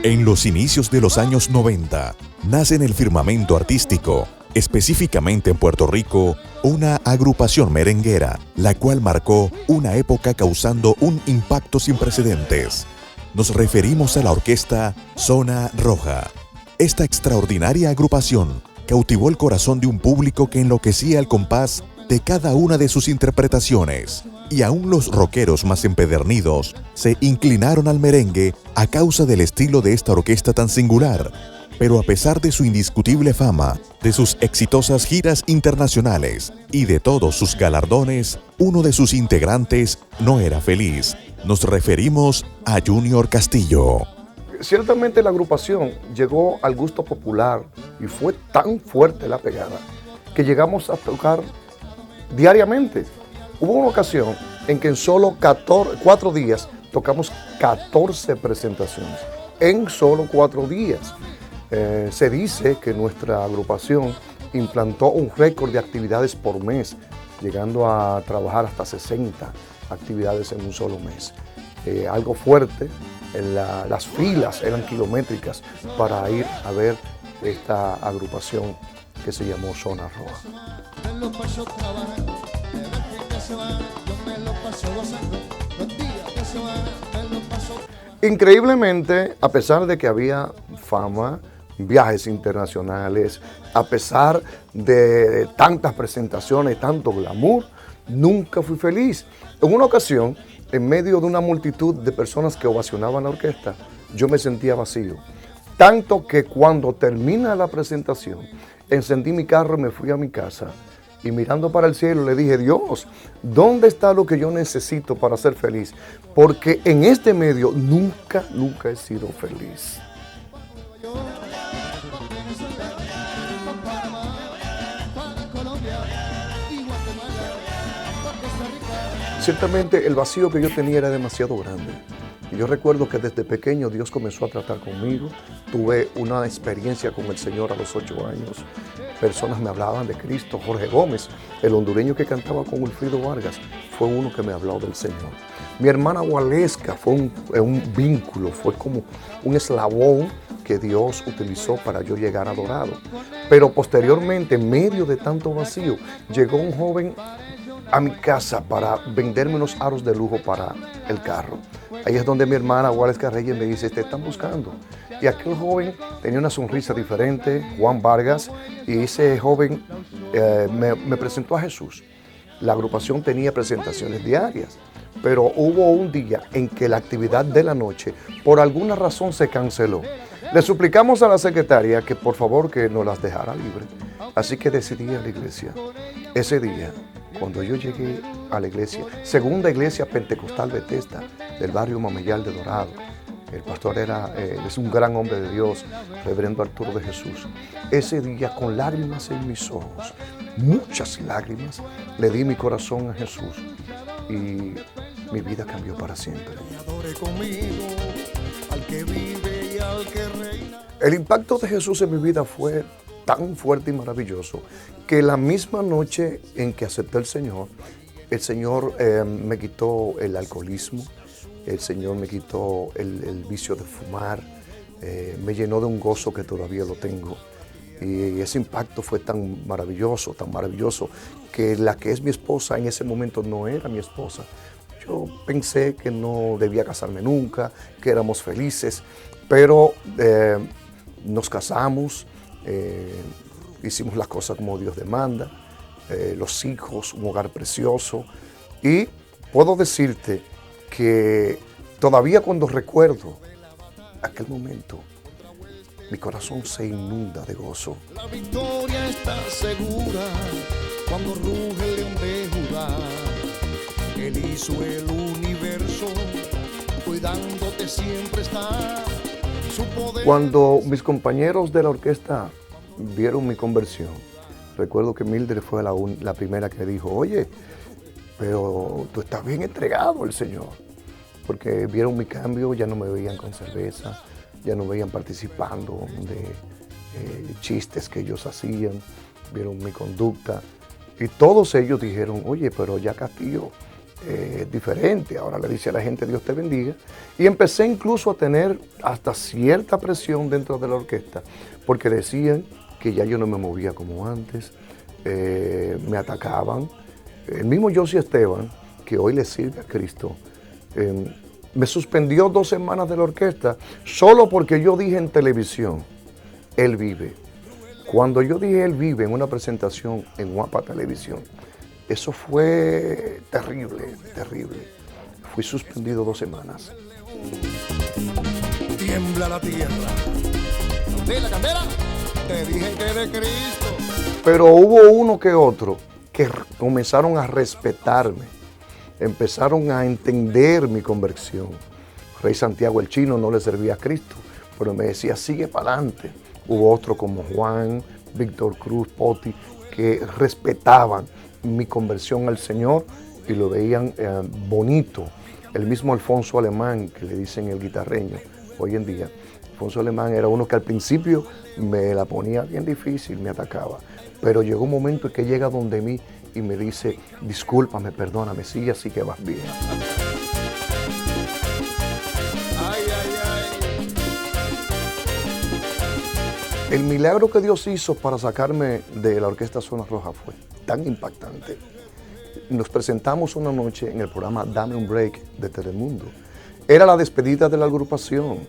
En los inicios de los años 90, nace en el firmamento artístico, específicamente en Puerto Rico, una agrupación merenguera, la cual marcó una época causando un impacto sin precedentes. Nos referimos a la orquesta Zona Roja. Esta extraordinaria agrupación cautivó el corazón de un público que enloquecía al compás de cada una de sus interpretaciones. Y aún los rockeros más empedernidos se inclinaron al merengue a causa del estilo de esta orquesta tan singular. Pero a pesar de su indiscutible fama, de sus exitosas giras internacionales y de todos sus galardones, uno de sus integrantes no era feliz. Nos referimos a Junior Castillo. Ciertamente la agrupación llegó al gusto popular y fue tan fuerte la pegada que llegamos a tocar diariamente. Hubo una ocasión en que en solo 4 días tocamos 14 presentaciones, en solo 4 días. Se dice que nuestra agrupación implantó un récord de actividades por mes, llegando a trabajar hasta 60 actividades en un solo mes. Algo fuerte, las filas eran kilométricas para ir a ver esta agrupación que se llamó Zona Roja. Increíblemente, a pesar de que había fama, viajes internacionales, a pesar de tantas presentaciones, tanto glamour, nunca fui feliz. En una ocasión, en medio de una multitud de personas que ovacionaban la orquesta, yo me sentía vacío. Tanto que cuando termina la presentación, encendí mi carro y me fui a mi casa. Y mirando para el cielo le dije, Dios, ¿dónde está lo que yo necesito para ser feliz? Porque en este medio nunca he sido feliz. Ciertamente el vacío que yo tenía era demasiado grande. Y yo recuerdo que desde pequeño Dios comenzó a tratar conmigo. Tuve una experiencia con el Señor a los 8 años. Personas me hablaban de Cristo. Jorge Gómez, el hondureño que cantaba con Wilfrido Vargas, fue uno que me habló del Señor. Mi hermana Waleska fue un vínculo, fue como un eslabón que Dios utilizó para yo llegar a Dorado. Pero posteriormente, en medio de tanto vacío, llegó un joven a mi casa para venderme unos aros de lujo para el carro. Ahí es donde mi hermana Waleska Reyes me dice, te están buscando. Y aquel joven tenía una sonrisa diferente, Juan Vargas, y ese joven me presentó a Jesús. La agrupación tenía presentaciones diarias, pero hubo un día en que la actividad de la noche, por alguna razón, se canceló. Le suplicamos a la secretaria que por favor que nos las dejara libres. Así que decidí ir a la iglesia. Ese día, cuando yo llegué a la iglesia, segunda iglesia pentecostal Bethesda, del barrio Mameyal de Dorado, el pastor es un gran hombre de Dios, reverendo Arturo de Jesús. Ese día, con lágrimas en mis ojos, muchas lágrimas, le di mi corazón a Jesús y mi vida cambió para siempre. El impacto de Jesús en mi vida fue tan fuerte y maravilloso que la misma noche en que acepté el Señor me quitó el alcoholismo, el Señor me quitó el vicio de fumar, me llenó de un gozo que todavía lo tengo. Y ese impacto fue tan maravilloso, que la que es mi esposa en ese momento no era mi esposa. Yo pensé que no debía casarme nunca, que éramos felices, pero nos casamos, hicimos las cosas como Dios demanda, los hijos, un hogar precioso. Y puedo decirte que todavía cuando recuerdo aquel momento, mi corazón se inunda de gozo. La victoria está segura cuando ruge el león de Judá. Él hizo el universo, cuidándote siempre está. Su poder. Cuando mis compañeros de la orquesta vieron mi conversión, recuerdo que Mildred fue la primera que dijo, oye, pero tú estás bien entregado al Señor. Porque vieron mi cambio, ya no me veían con cerveza, ya no me veían participando de chistes que ellos hacían, vieron mi conducta. Y todos ellos dijeron, oye, pero ya Castillo diferente. Ahora le dice a la gente Dios te bendiga. Y empecé incluso a tener hasta cierta presión dentro de la orquesta, porque decían que ya yo no me movía como antes, me atacaban. El mismo José Esteban, que hoy le sirve a Cristo, me suspendió 2 semanas de la orquesta solo porque yo dije en televisión, Él vive. Cuando yo dije Él vive en una presentación en Guapa Televisión, eso fue terrible, terrible. Fui suspendido 2 semanas. Tiembla la tierra. ¿Sí, la candela? Te dije que de Cristo. Pero hubo uno que otro que comenzaron a respetarme, empezaron a entender mi conversión. Rey Santiago el Chino no le servía a Cristo, pero me decía, sigue para adelante. Hubo otro como Juan, Víctor Cruz, Poti, que respetaban mi conversión al Señor y lo veían bonito. El mismo Alfonso Alemán, que le dicen el guitarreño hoy en día. Alfonso Alemán era uno que al principio me la ponía bien difícil, me atacaba. Pero llegó un momento en que llega donde mí y me dice, discúlpame, perdóname, sigue así que vas bien. Ay, ay, ay. El milagro que Dios hizo para sacarme de la Orquesta Zona Roja fue tan impactante. Nos presentamos una noche en el programa Dame un Break de Telemundo. Era la despedida de la agrupación,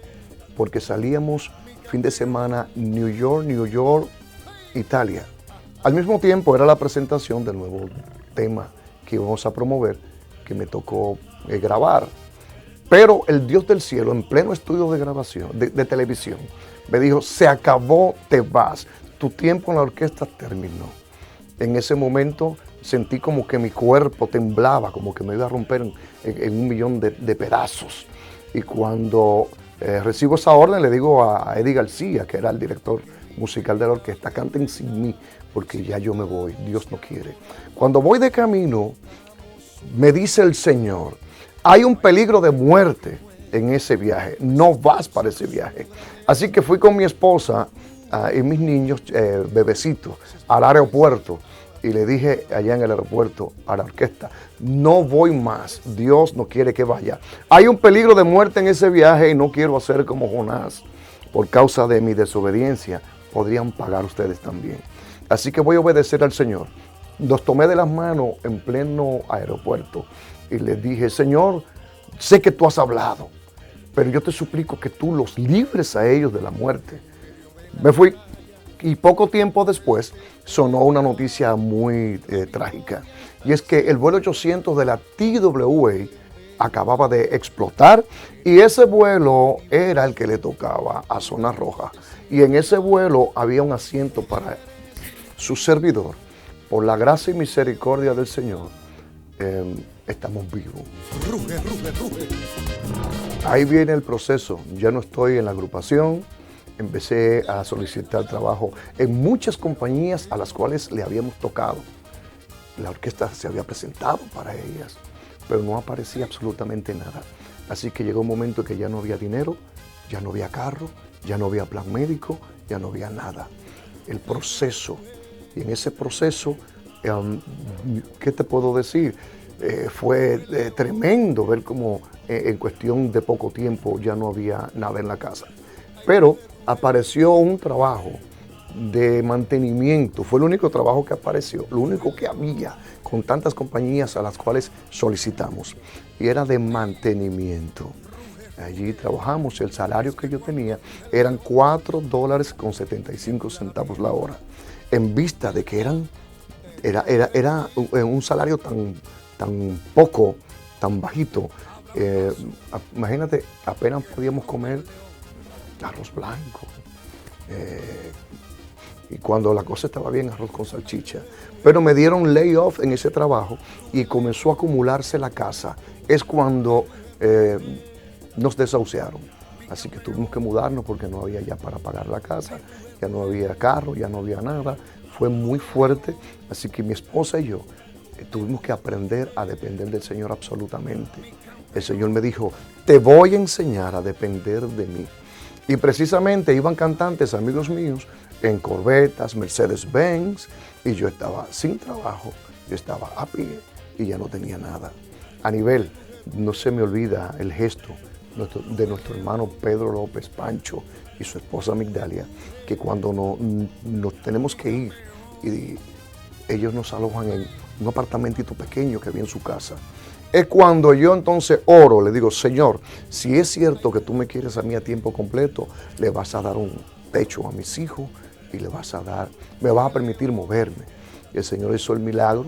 porque salíamos fin de semana New York, Italia. Al mismo tiempo era la presentación del nuevo tema que íbamos a promover, que me tocó grabar. Pero el Dios del cielo, en pleno estudio de grabación, de televisión, me dijo, se acabó, te vas. Tu tiempo en la orquesta terminó. En ese momento sentí como que mi cuerpo temblaba, como que me iba a romper en 1.000.000 de pedazos. Y cuando recibo esa orden, le digo a Eddie García, que era el director musical de la orquesta, canten sin mí, porque ya yo me voy, Dios no quiere. Cuando voy de camino, me dice el Señor, hay un peligro de muerte en ese viaje, no vas para ese viaje. Así que fui con mi esposa y mis niños, bebecitos, al aeropuerto, y le dije allá en el aeropuerto a la orquesta, no voy más, Dios no quiere que vaya. Hay un peligro de muerte en ese viaje y no quiero hacer como Jonás. Por causa de mi desobediencia, podrían pagar ustedes también. Así que voy a obedecer al Señor. Nos tomé de las manos en pleno aeropuerto y les dije, Señor, sé que tú has hablado, pero yo te suplico que tú los libres a ellos de la muerte. Me fui y poco tiempo después sonó una noticia muy trágica. Y es que el vuelo 800 de la TWA acababa de explotar y ese vuelo era el que le tocaba a Zona Roja. Y en ese vuelo había un asiento para su servidor. Por la gracia y misericordia del Señor, estamos vivos. Ruge, ruge, ruge. Ahí viene el proceso. Ya no estoy en la agrupación. Empecé a solicitar trabajo en muchas compañías a las cuales le habíamos tocado. La orquesta se había presentado para ellas, pero no aparecía absolutamente nada. Así que llegó un momento en que ya no había dinero, ya no había carro, ya no había plan médico, ya no había nada. El proceso, y en ese proceso, ¿qué te puedo decir? Fue tremendo ver cómo en cuestión de poco tiempo ya no había nada en la casa. Pero apareció un trabajo de mantenimiento, fue el único trabajo que apareció, lo único que había con tantas compañías a las cuales solicitamos, y era de mantenimiento. Allí trabajamos, el salario que yo tenía eran $4.75 la hora, en vista de que era un salario tan poco, tan bajito. Imagínate, apenas podíamos comer arroz blanco. Y cuando la cosa estaba bien, arroz con salchicha. Pero me dieron layoff en ese trabajo y comenzó a acumularse la casa. Es cuando nos desahuciaron. Así que tuvimos que mudarnos porque no había ya para pagar la casa, ya no había carro, ya no había nada. Fue muy fuerte. Así que mi esposa y yo tuvimos que aprender a depender del Señor absolutamente. El Señor me dijo, te voy a enseñar a depender de mí. Y precisamente iban cantantes, amigos míos, en corbetas, Mercedes-Benz, y yo estaba sin trabajo, yo estaba a pie y ya no tenía nada. a nivel, no se me olvida el gesto de nuestro hermano Pedro López Pancho y su esposa Migdalia, que cuando nos tenemos que ir, y ellos nos alojan en un apartamentito pequeño que había en su casa. Es cuando yo entonces oro, le digo, Señor, si es cierto que tú me quieres a mí a tiempo completo, le vas a dar un techo a mis hijos y me vas a permitir moverme. Y el Señor hizo el milagro,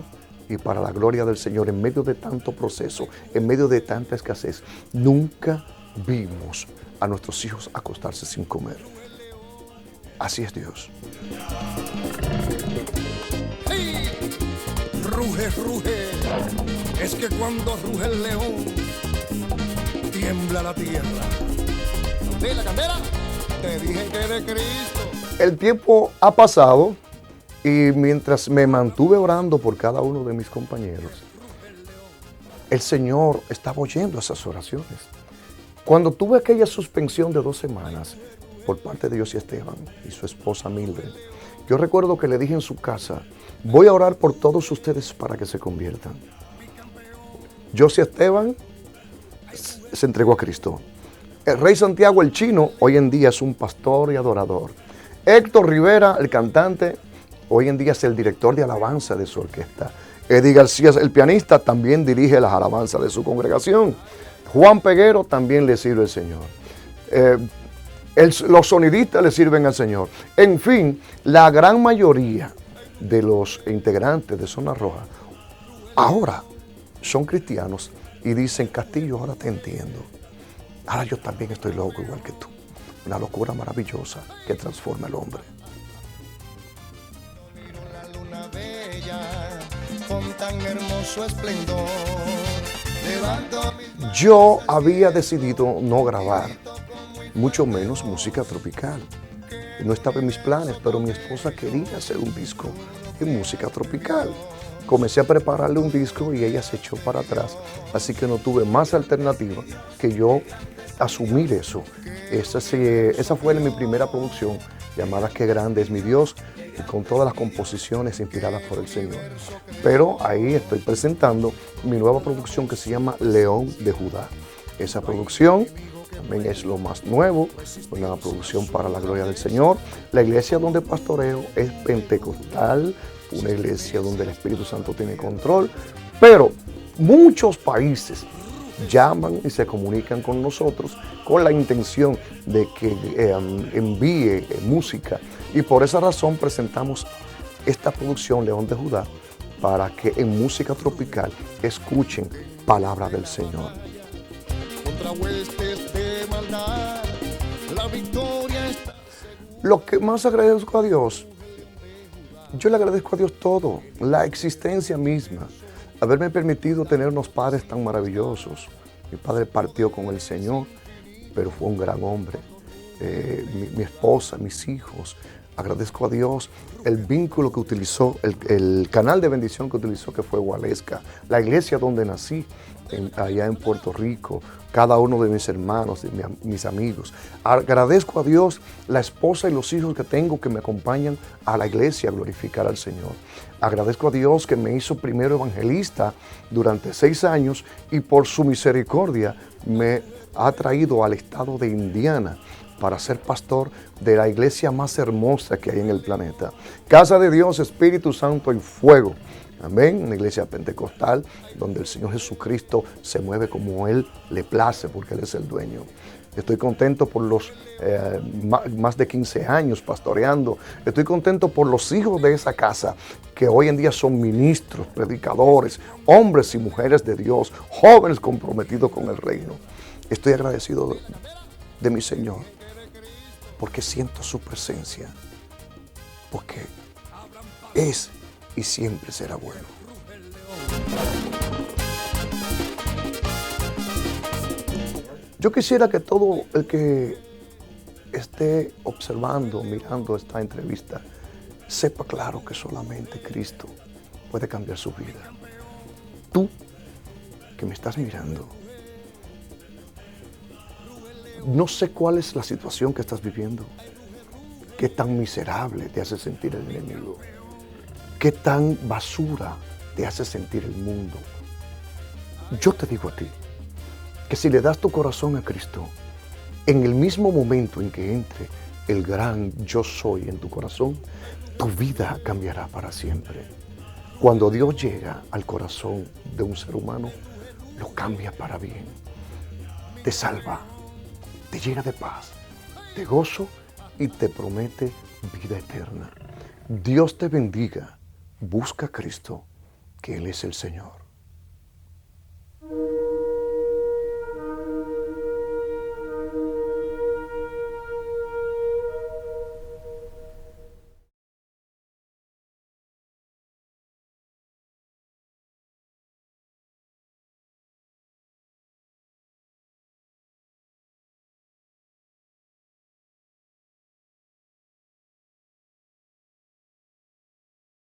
y para la gloria del Señor, en medio de tanto proceso, en medio de tanta escasez, nunca vimos a nuestros hijos acostarse sin comer. Así es Dios. ¡Hey! Ruge, ruge, es que cuando ruge el león, tiembla la tierra. ¿Sí, la candela? Te dije que de Cristo. El tiempo ha pasado y mientras me mantuve orando por cada uno de mis compañeros, el Señor estaba oyendo esas oraciones. Cuando tuve aquella suspensión de 2 semanas por parte de Josie Esteban y su esposa Mildred, yo recuerdo que le dije en su casa, voy a orar por todos ustedes para que se conviertan. Josie Esteban se entregó a Cristo. El Rey Santiago el Chino hoy en día es un pastor y adorador. Héctor Rivera, el cantante, hoy en día es el director de alabanza de su orquesta. Eddie García, el pianista, también dirige las alabanzas de su congregación. Juan Peguero también le sirve al Señor. Los sonidistas le sirven al Señor. En fin, la gran mayoría de los integrantes de Zona Roja ahora son cristianos y dicen, Castillo, ahora te entiendo. Ahora yo también estoy loco igual que tú. Una locura maravillosa que transforma al hombre. La luna bella, con tan hermoso esplendor, levanto mis... Yo había decidido no grabar, mucho menos música tropical. No estaba en mis planes, pero mi esposa quería hacer un disco de música tropical. Comencé a prepararle un disco y ella se echó para atrás, así que no tuve más alternativa que yo asumir eso. Esa fue mi primera producción, llamada Qué grande es mi Dios, y con todas las composiciones inspiradas por el Señor. Pero ahí estoy presentando mi nueva producción que se llama León de Judá. Esa producción también es lo más nuevo, una producción para la gloria del Señor. La iglesia donde pastoreo es pentecostal, una iglesia donde el Espíritu Santo tiene control, pero muchos países llaman y se comunican con nosotros con la intención de que envíe música, y por esa razón presentamos esta producción León de Judá para que en música tropical escuchen palabra del Señor. Contra huestes de maldad, la victoria está... Lo que más agradezco a Dios, yo le agradezco a Dios todo, la existencia misma, haberme permitido tener unos padres tan maravillosos. Mi padre partió con el Señor, pero fue un gran hombre. Mi esposa, mis hijos, agradezco a Dios el vínculo que utilizó, el canal de bendición que utilizó, que fue Gualesca, la iglesia donde nací, allá en Puerto Rico, cada uno de mis hermanos, de mis amigos. Agradezco a Dios la esposa y los hijos que tengo que me acompañan a la iglesia a glorificar al Señor. Agradezco a Dios que me hizo primero evangelista durante 6 años y por su misericordia me ha traído al estado de Indiana para ser pastor de la iglesia más hermosa que hay en el planeta. Casa de Dios, Espíritu Santo y Fuego. Amén, una iglesia pentecostal donde el Señor Jesucristo se mueve como Él le place, porque Él es el dueño. Estoy contento por los más de 15 años pastoreando. Estoy contento por los hijos de esa casa, que hoy en día son ministros, predicadores, hombres y mujeres de Dios, jóvenes comprometidos con el reino. Estoy agradecido de mi Señor, porque siento su presencia, porque es y siempre será bueno. Yo quisiera que todo el que esté observando, mirando esta entrevista, sepa claro que solamente Cristo puede cambiar su vida. Tú que me estás mirando, no sé cuál es la situación que estás viviendo, qué tan miserable te hace sentir el enemigo, qué tan basura te hace sentir el mundo. Yo te digo a ti que si le das tu corazón a Cristo, en el mismo momento en que entre el gran yo soy en tu corazón, tu vida cambiará para siempre. Cuando Dios llega al corazón de un ser humano, lo cambia para bien. Te salva, te llena de paz, de gozo y te promete vida eterna. Dios te bendiga. Busca a Cristo, que Él es el Señor.